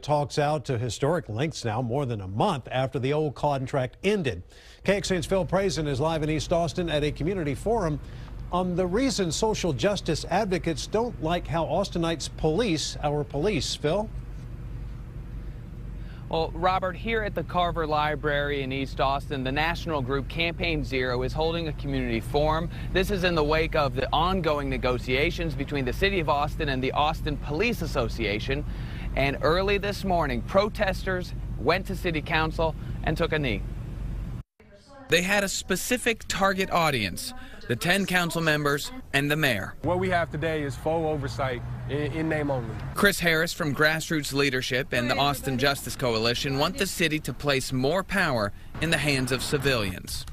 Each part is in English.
Talks out to historic lengths now, more than a month after the old contract ended. KXAN's Phil Prazen is live in East Austin at a community forum on the reason social justice advocates don't like how Austinites police our police. Phil? Well, Robert, here at the Carver Library in East Austin, the national group Campaign Zero is holding a community forum. This is in the wake of the ongoing negotiations between the City of Austin and the Austin Police Association. And early this morning, protesters went to City Council and took a knee. They had a specific target audience, the 10 council members and the mayor. What we have today is full oversight in name only. Chris Harris from Grassroots Leadership and the Austin Justice Coalition want the city to place more power in the hands of civilians.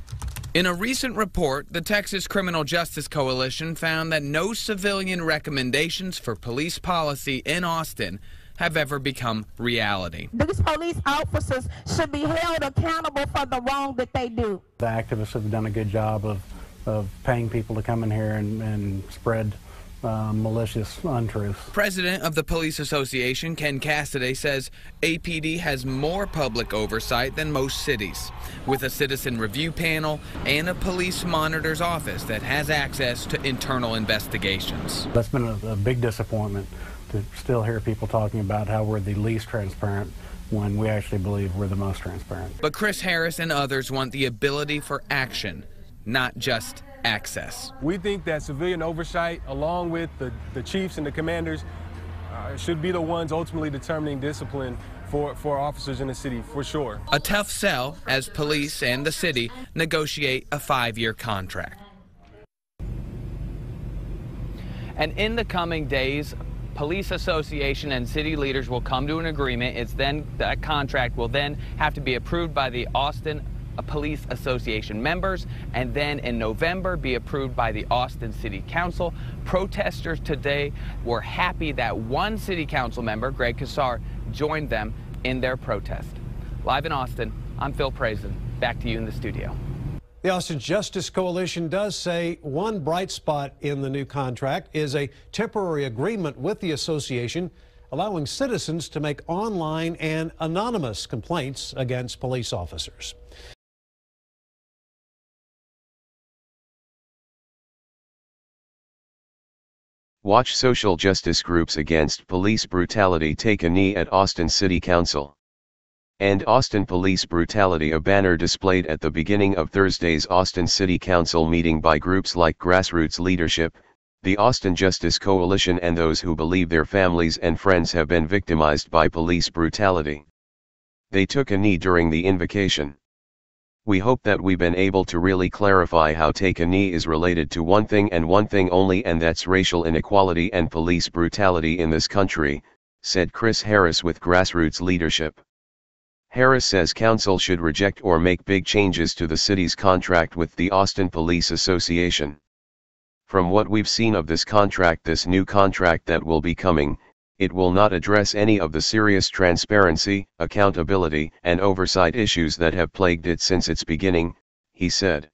In a recent report, the Texas Criminal Justice Coalition found that no civilian recommendations for police policy in Austin have ever become reality. These police officers should be held accountable for the wrong that they do. The activists have done a good job of paying people to come in here and spread malicious untruths. President of the Police Association, Ken Cassidy, says APD has more public oversight than most cities, with a citizen review panel and a police monitor's office that has access to internal investigations. That's been a big disappointment to still hear people talking about how we're the least transparent when we actually believe we're the most transparent. But Chris Harris and others want the ability for action, not just access. We think that civilian oversight, along with the chiefs and the commanders, should be the ones ultimately determining discipline for officers in the city, for sure. A tough sell as police and the city negotiate a 5-year contract. And in the coming days, Police Association and city leaders will come to an agreement. That contract will then have to be approved by the Austin Police Association members, and then in November be approved by the Austin City Council. Protesters today were happy that one city council member, Greg Kasey, joined them in their protest. Live in Austin, I'm Phil Prazen. Back to you in the studio. The Austin Justice Coalition does say one bright spot in the new contract is a temporary agreement with the association allowing citizens to make online and anonymous complaints against police officers. Watch social justice groups against police brutality take a knee at Austin City Council. And Austin Police Brutality, a banner displayed at the beginning of Thursday's Austin City Council meeting by groups like Grassroots Leadership, the Austin Justice Coalition, and those who believe their families and friends have been victimized by police brutality. They took a knee during the invocation. We hope that we've been able to really clarify how take a knee is related to one thing and one thing only, and that's racial inequality and police brutality in this country, said Chris Harris with Grassroots Leadership. Harris says council should reject or make big changes to the city's contract with the Austin Police Association. From what we've seen of this contract, this new contract that will be coming, it will not address any of the serious transparency, accountability, and oversight issues that have plagued it since its beginning, he said.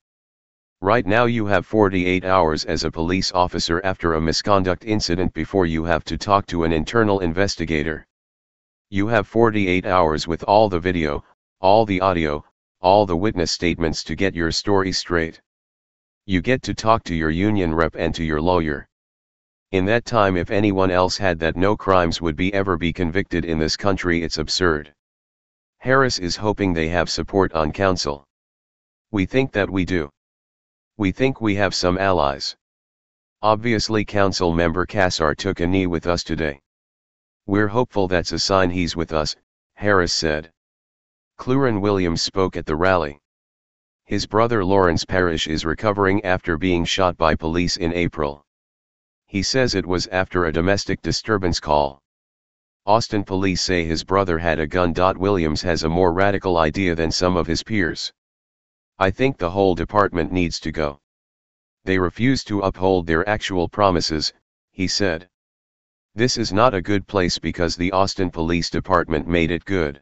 Right now you have 48 hours as a police officer after a misconduct incident before you have to talk to an internal investigator. You have 48 hours with all the video, all the audio, all the witness statements to get your story straight. You get to talk to your union rep and to your lawyer. In that time, if anyone else had that, no crimes would ever be convicted in this country. It's absurd. Harris is hoping they have support on council. We think that we do. We think we have some allies. Obviously council member Kasey took a knee with us today. We're hopeful that's a sign he's with us, Harris said. Cluren Williams spoke at the rally. His brother Lawrence Parrish is recovering after being shot by police in April. He says it was after a domestic disturbance call. Austin police say his brother had a gun. Williams has a more radical idea than some of his peers. I think the whole department needs to go. They refuse to uphold their actual promises, he said. This is not a good place because the Austin Police Department made it good.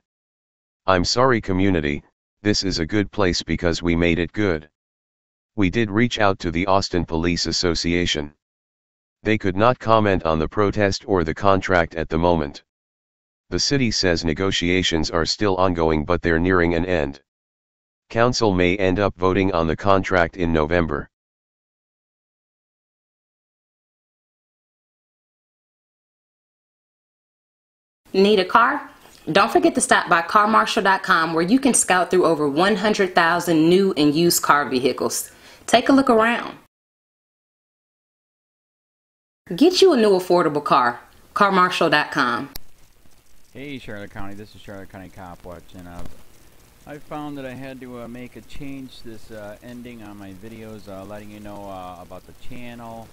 I'm sorry community, this is a good place because we made it good. We did reach out to the Austin Police Association. They could not comment on the protest or the contract at the moment. The city says negotiations are still ongoing, but they're nearing an end. Council may end up voting on the contract in November. Need a car? Don't forget to stop by carmarshal.com, where you can scout through over 100,000 new and used car vehicles. Take a look around. Get you a new affordable car. carmarshal.com. Hey Charlotte County, this is Charlotte County COPWATCH, and I found that I had to make a change this ending on my videos, letting you know about the channel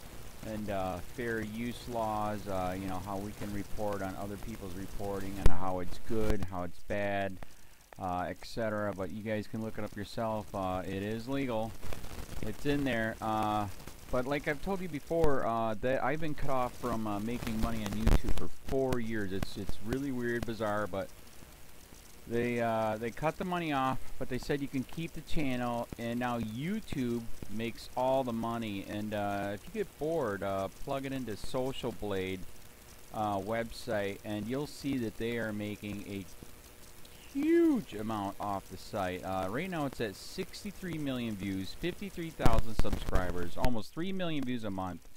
and fair use laws, you know, how we can report on other people's reporting and how it's good, how it's bad, etc. But you guys can look it up yourself. It is legal. It's in there. But like I've told you before, that I've been cut off from making money on YouTube for 4 years. It's really weird, bizarre, but they cut the money off, but they said you can keep the channel, and now YouTube makes all the money. And if you get bored, plug it into Social Blade website, and you'll see that they are making a huge amount off the site. Right now it's at 63 million views, 53,000 subscribers, almost 3 million views a month.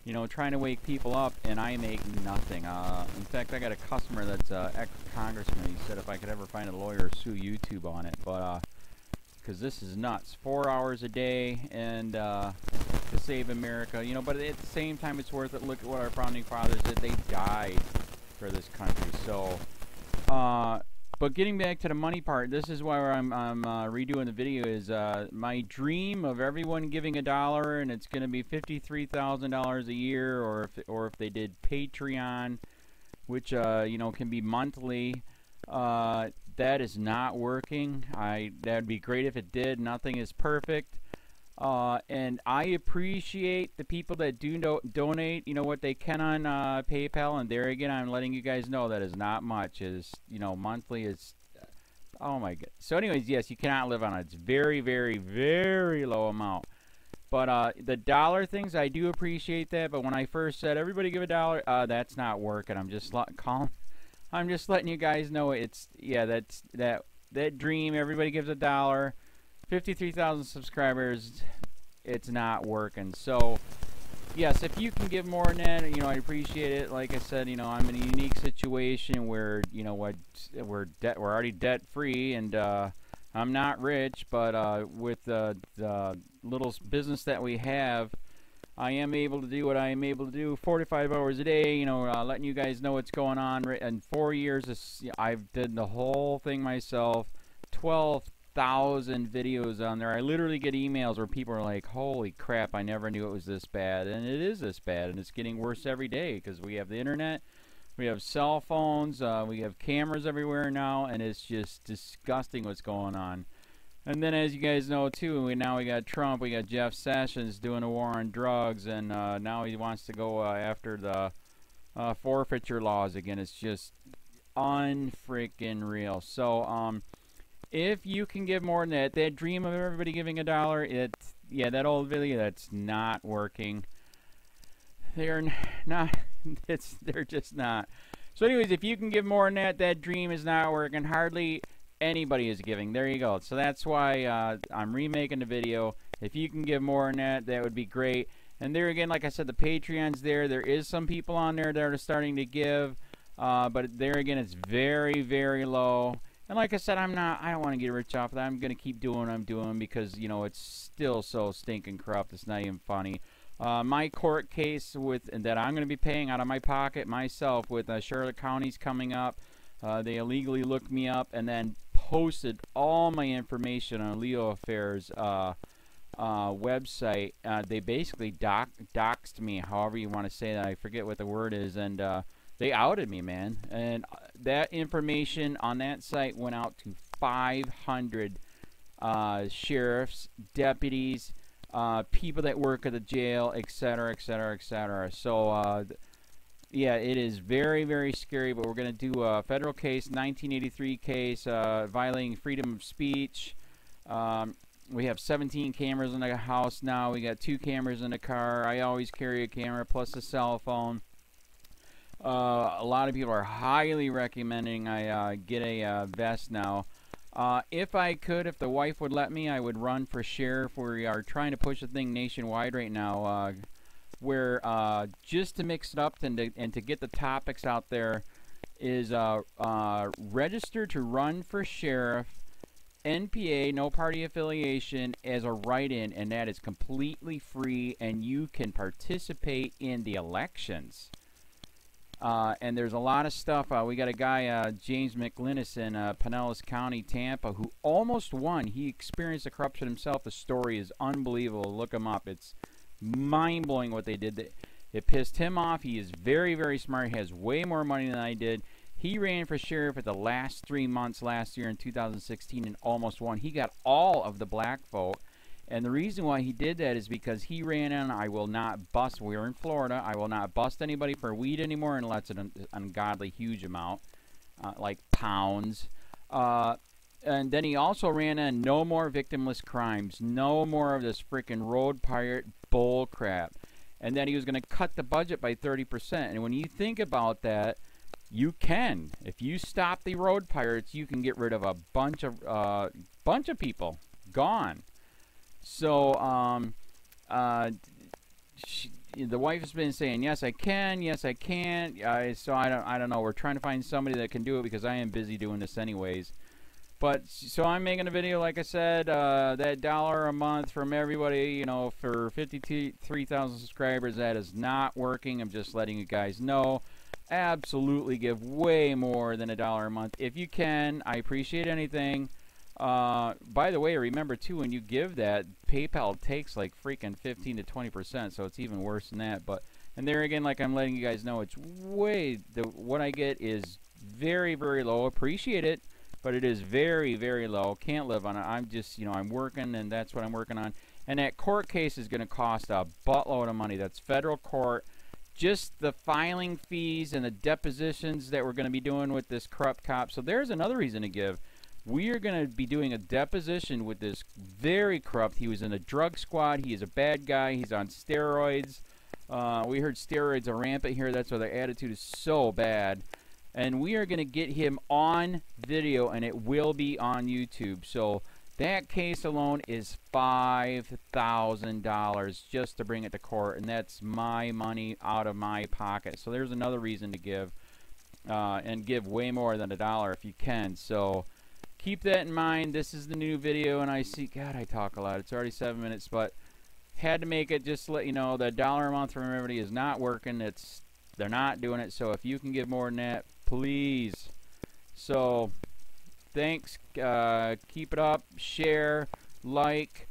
You know, trying to wake people up, and I make nothing. In fact, I got a customer that's ex-congressman. He said if I could ever find a lawyer, sue YouTube on it. But because this is nuts. 4 hours a day, and to save America. You know, but at the same time, it's worth it. Look at what our founding fathers did. They died for this country. So, but getting back to the money part, this is why I'm redoing the video. Is my dream of everyone giving $1, and it's going to be $53,000 a year, or if they did Patreon, which you know, can be monthly. That is not working. That'd be great if it did. Nothing is perfect. And I appreciate the people that do donate, you know, what they can on PayPal. And there again, I'm letting you guys know that is not much. Is, you know, monthly is, oh my god. So anyways, yes, you cannot live on it. It's very, very, very low amount. But the dollar things, I do appreciate that. But when I first said everybody give $1, that's not working. I'm just letting you guys know it's, yeah, that's that dream. Everybody gives $1. 53,000 subscribers, it's not working. So yes, if you can give more than that, you know, I appreciate it. Like I said, you know, I'm in a unique situation where, you know what, we're already debt free, and I'm not rich, but with the little business that we have, I am able to do what I am able to do 45 hours a day, you know, letting you guys know what's going on. In 4 years, I've did the whole thing myself. 12,000 videos on there. I literally get emails where people are like, holy crap, I never knew it was this bad. And it is this bad, and it's getting worse every day because we have the internet, we have cell phones, we have cameras everywhere now, and it's just disgusting what's going on. And then, as you guys know too, now we got Trump, we got Jeff Sessions doing a war on drugs, and now he wants to go after the forfeiture laws again. It's just unfreaking real. So if you can give more than that dream of everybody giving $1, yeah, that old video, that's not working. They're not, they're just not. So anyways, if you can give more than that dream is not working. Hardly anybody is giving. There you go. So that's why I'm remaking the video. If you can give more than that, that would be great. And there again, like I said, the Patreon's there. There is some people on there that are starting to give, but there again, it's very, very low. And like I said, I don't want to get rich off of that. I'm going to keep doing what I'm doing because, you know, it's still so stinking corrupt. It's not even funny. My court case that I'm going to be paying out of my pocket myself with Charlotte County's coming up. They illegally looked me up and then posted all my information on LEOAFFAIRS website. They basically doxed me, however you want to say that. I forget what the word is, and they outed me, man. And that information on that site went out to 500 sheriffs, deputies, people that work at the jail, etc., etc., etc. So yeah, it is very, very scary, but we're going to do a federal case, 1983 case, violating freedom of speech. We have 17 cameras in the house now. We got 2 cameras in the car. I always carry a camera plus a cell phone. A lot of people are highly recommending I get a vest now. If I could, if the wife would let me, I would run for sheriff. We are trying to push the thing nationwide right now, where just to mix it up and to get the topics out there is register to run for sheriff, NPA, no party affiliation, as a write-in, and that is completely free, and you can participate in the elections. And there's a lot of stuff. We got a guy, James McLinnis in Pinellas County, Tampa, who almost won. He experienced the corruption himself. The story is unbelievable. Look him up. It's mind-blowing what they did. It pissed him off. He is very, very smart. He has way more money than I did. He ran for sheriff at the last 3 months last year in 2016 and almost won. He got all of the black vote. And the reason why he did that is because he ran on, I will not bust, we're in Florida, I will not bust anybody for weed anymore unless it's an ungodly huge amount, like pounds. And then he also ran on no more victimless crimes, no more of this freaking road pirate bull crap. And then he was going to cut the budget by 30%. And when you think about that, you can. If you stop the road pirates, you can get rid of a bunch of people. Gone. So, the wife has been saying, yes, I can, yes, I can't. So I don't know. We're trying to find somebody that can do it because I am busy doing this anyways. But, so I'm making a video, like I said, that $1 a month from everybody, you know, for 53,000 subscribers, that is not working. I'm just letting you guys know. Absolutely give way more than $1 a month. If you can, I appreciate anything. By the way, remember too, when you give that, PayPal takes like freaking 15 to 20%, so it's even worse than that. But, and there again, like I'm letting you guys know, it's way, what I get is very, very low. Appreciate it, but it is very, very low. Can't live on it. I'm just, you know, I'm working, and that's what I'm working on. And that court case is going to cost a buttload of money. That's federal court. Just the filing fees and the depositions that we're going to be doing with this corrupt cop. So there's another reason to give. We are going to be doing a deposition with this very corrupt. He was in a drug squad. He is a bad guy. He's on steroids. We heard steroids are rampant here. That's why their attitude is so bad. And we are going to get him on video, and it will be on YouTube. So that case alone is $5,000 just to bring it to court, and that's my money out of my pocket. So there's another reason to give, and give way more than $1 if you can. So keep that in mind. This is the new video, and I see, God, I talk a lot. It's already 7 minutes, but had to make it just to let you know that $1 a month from everybody is not working. They're not doing it. So if you can give more than that, please. So thanks. Keep it up. Share, like,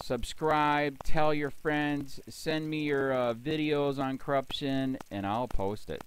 subscribe, tell your friends, send me your videos on corruption, and I'll post it.